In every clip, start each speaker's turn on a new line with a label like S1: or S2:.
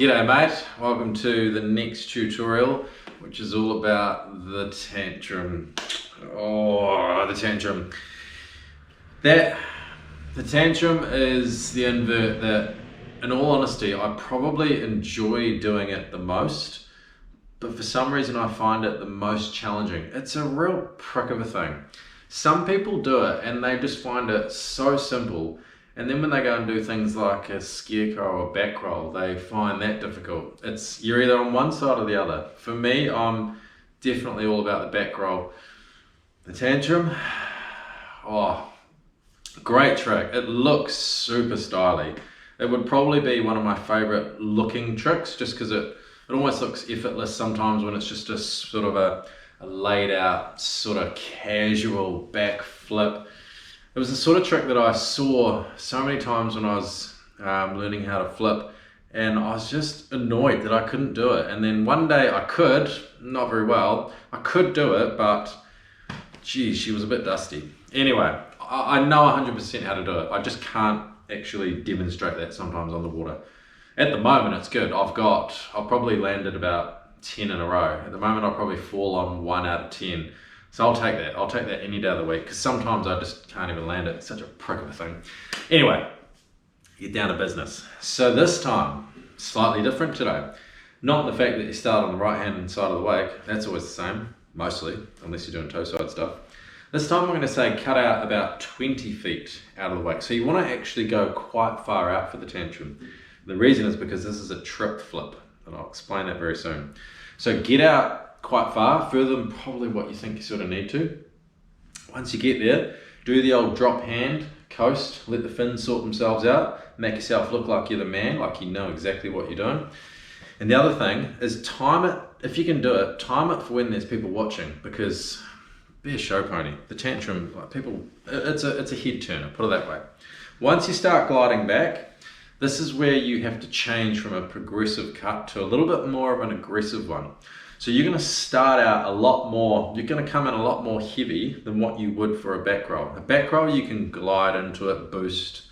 S1: G'day mate, welcome to the next tutorial, which is all about the tantrum. Oh, the tantrum. The tantrum is the invert that, in all honesty, I probably enjoy doing it the most, but for some reason I find it the most challenging. It's a real prick of a thing. Some people do it and they just find it so simple. And then when they go and do things like a scarecrow or back roll, they find that difficult. You're either on one side or the other. For me, I'm definitely all about the back roll. The tantrum, oh, great trick. It looks super stylish. It would probably be one of my favorite looking tricks just because it almost looks effortless sometimes when it's just a sort of a laid out, sort of casual back flip. It was the sort of trick that I saw so many times when I was learning how to flip, and I was just annoyed that I couldn't do it. And then one day I could, not very well, I could do it, but geez, she was a bit dusty. Anyway, I know 100% how to do it. I just can't actually demonstrate that sometimes on the water. At the moment it's good. I've probably landed about 10 in a row. At the moment I'll probably fall on 1 out of 10. So I'll take that any day of the week, because sometimes I just can't even land it. It's such a prick of a thing. Anyway, get down to business. So this time, slightly different today. Not the fact that you start on the right hand side of the wake, that's always the same, mostly, unless you're doing toe side stuff. This time I'm going to say cut out about 20 feet out of the wake. So you want to actually go quite far out for the tantrum. The reason is because this is a trip flip, and I'll explain that very soon. So get out quite far, further than probably what you think you sort of need to. Once you get there, do the old drop hand, coast, let the fins sort themselves out, make yourself look like you're the man, like you know exactly what you're doing. And the other thing is time it, if you can do it, time it for when there's people watching, because be a show pony. The tantrum, like it's a head turner, put it that way. Once you start gliding back, this is where you have to change from a progressive cut to a little bit more of an aggressive one. So you're going to start out you're going to come in a lot more heavy than what you would for a back roll. A back roll, you can glide into it, boost,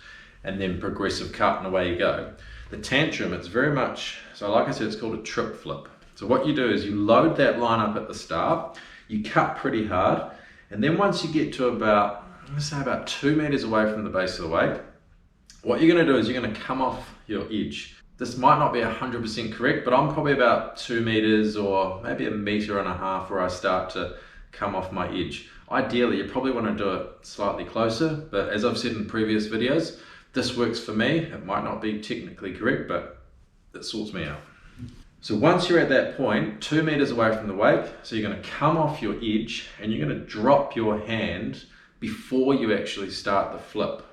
S1: and then progressive cut, and away you go. The tantrum, it's very much, so like I said, it's called a trip flip. So what you do is you load that line up at the start, you cut pretty hard, and then once you get to about, let's say about 2 meters away from the base of the wake, what you're going to do is you're going to come off your edge. This might not be 100% correct, but I'm probably about 2 meters or maybe 1.5 meters where I start to come off my edge. Ideally, you probably want to do it slightly closer, but as I've said in previous videos, this works for me. It might not be technically correct, but it sorts me out. So once you're at that point, 2 meters away from the wake, so you're going to come off your edge and you're going to drop your hand before you actually start the flip.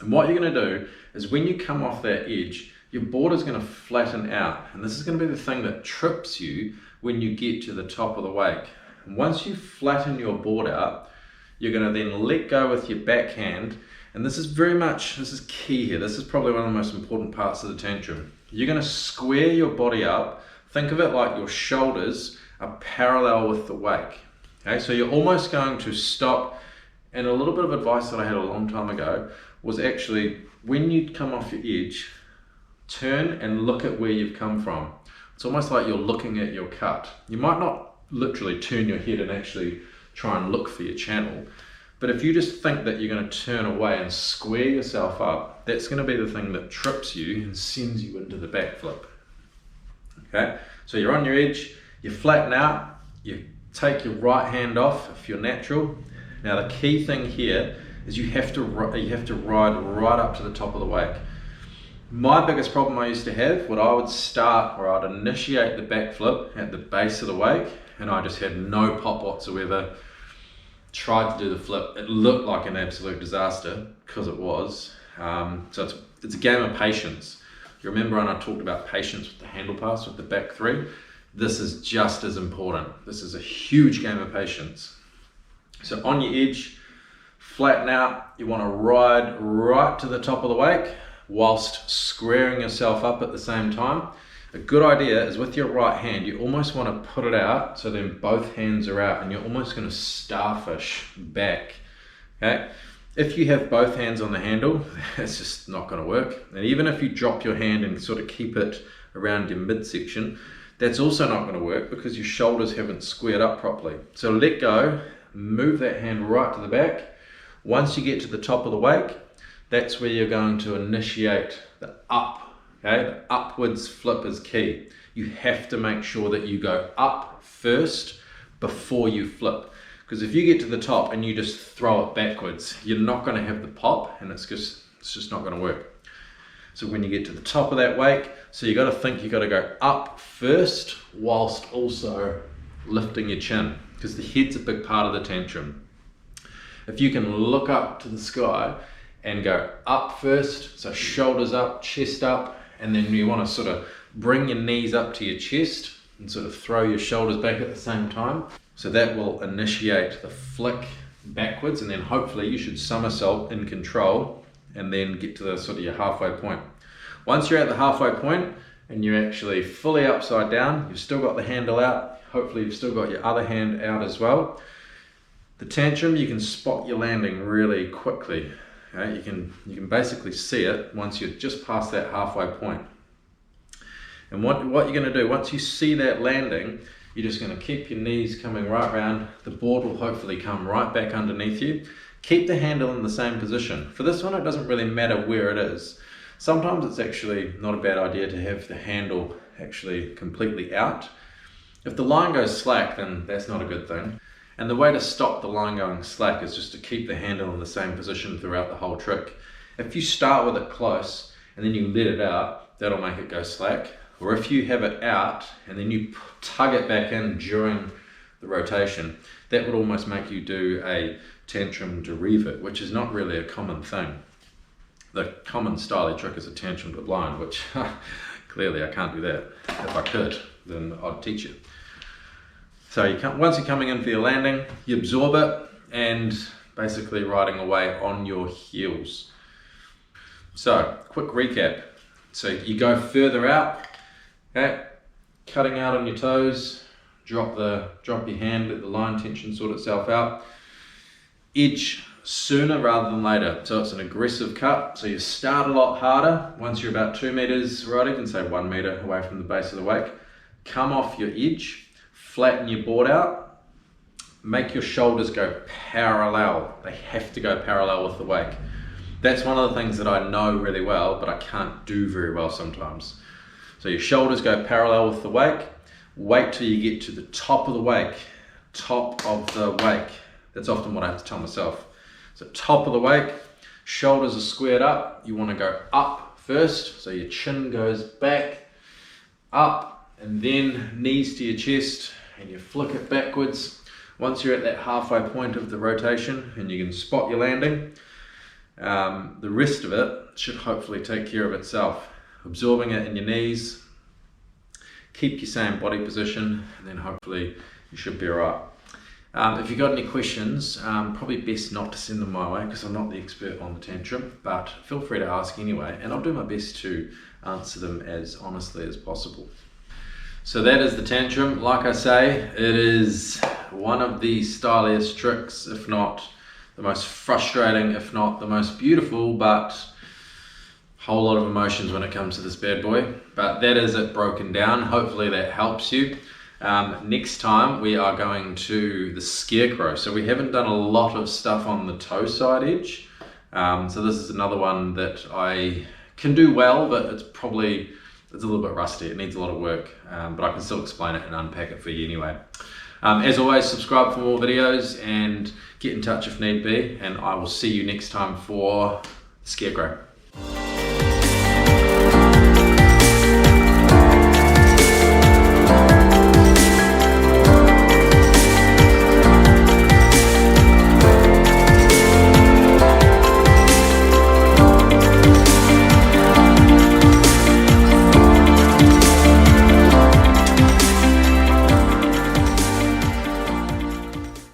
S1: And what you're going to do is when you come off that edge, your board is going to flatten out, and this is going to be the thing that trips you when you get to the top of the wake. And once you flatten your board out, you're going to then let go with your backhand, and this is key here. This is probably one of the most important parts of the tantrum. You're going to square your body up. Think of it like your shoulders are parallel with the wake. Okay, so you're almost going to stop, and a little bit of advice that I had a long time ago was actually when you come off your edge, turn and look at where you've come from. It's almost like you're looking at your cut. You might not literally turn your head and actually try and look for your channel, but if you just think that you're going to turn away and square yourself up, that's going to be the thing that trips you and sends you into the back flip. Okay, so you're on your edge, you flatten out, you take your right hand off if you're natural. Now the key thing here is you have to ride right up to the top of the wake. My biggest problem I used to have, I'd initiate the backflip at the base of the wake, and I just had no pop whatsoever. Tried to do the flip, it looked like an absolute disaster, because it was. So it's a game of patience. You remember when I talked about patience with the handle pass, with the back three? This is just as important. This is a huge game of patience. So on your edge, flatten out, you want to ride right to the top of the wake, whilst squaring yourself up at the same time. A good idea is with your right hand, you almost want to put it out so then both hands are out, and you're almost going to starfish back. Okay? If you have both hands on the handle, it's just not going to work. And even if you drop your hand and sort of keep it around your midsection, that's also not going to work because your shoulders haven't squared up properly. So let go, move that hand right to the back. Once you get to the top of the wake, that's where you're going to initiate the up. Okay, the upwards flip is key. You have to make sure that you go up first before you flip. Because if you get to the top and you just throw it backwards, you're not going to have the pop, and it's just not going to work. So when you get to the top of that wake, so you got to think you got to go up first whilst also lifting your chin, because the head's a big part of the tantrum. If you can look up to the sky and go up first, so shoulders up, chest up, and then you want to sort of bring your knees up to your chest and sort of throw your shoulders back at the same time. So that will initiate the flick backwards, and then hopefully you should somersault in control and then get to the sort of your halfway point. Once you're at the halfway point and you're actually fully upside down, you've still got the handle out, hopefully you've still got your other hand out as well. The tantrum, you can spot your landing really quickly. Okay? You can basically see it once you're just past that halfway point. And what you're going to do, once you see that landing, you're just going to keep your knees coming right round. The board will hopefully come right back underneath you. Keep the handle in the same position. For this one, it doesn't really matter where it is. Sometimes it's actually not a bad idea to have the handle actually completely out. If the line goes slack, then that's not a good thing. And the way to stop the line going slack is just to keep the handle in the same position throughout the whole trick. If you start with it close and then you let it out, that'll make it go slack. Or if you have it out and then you tug it back in during the rotation, that would almost make you do a tantrum to revert, which is not really a common thing. The common style trick is a tantrum to blind, which clearly I can't do that. If I could, then I'd teach it. So once you're coming in for your landing, you absorb it and basically riding away on your heels. So, quick recap. So you go further out, okay, cutting out on your toes, drop your hand, let the line tension sort itself out. Edge sooner rather than later, so it's an aggressive cut. So you start a lot harder once you're about 2 meters, or I'd even say 1 meter away from the base of the wake. Come off your edge, flatten your board out, make your shoulders go parallel. They have to go parallel with the wake. That's one of the things that I know really well, but I can't do very well sometimes. So your shoulders go parallel with the wake. Wait till you get to the top of the wake. Top of the wake. That's often what I have to tell myself. So top of the wake, shoulders are squared up. You want to go up first, so your chin goes back, up, and then knees to your chest, and you flick it backwards. Once you're at that halfway point of the rotation and you can spot your landing, the rest of it should hopefully take care of itself. Absorbing it in your knees, keep your same body position, and then hopefully you should be alright. If you've got any questions, probably best not to send them my way because I'm not the expert on the tantrum, but feel free to ask anyway, and I'll do my best to answer them as honestly as possible. So that is the tantrum. Like I say, it is one of the styliest tricks, if not the most frustrating, if not the most beautiful, but whole lot of emotions when it comes to this bad boy. But that is it broken down. Hopefully that helps you. Next time we are going to the scarecrow. So we haven't done a lot of stuff on the toe side edge. So this is another one that I can do well, but it's a little bit rusty. It needs a lot of work, but I can still explain it and unpack it for you anyway. As always, subscribe for more videos and get in touch if need be, and I will see you next time for the scarecrow.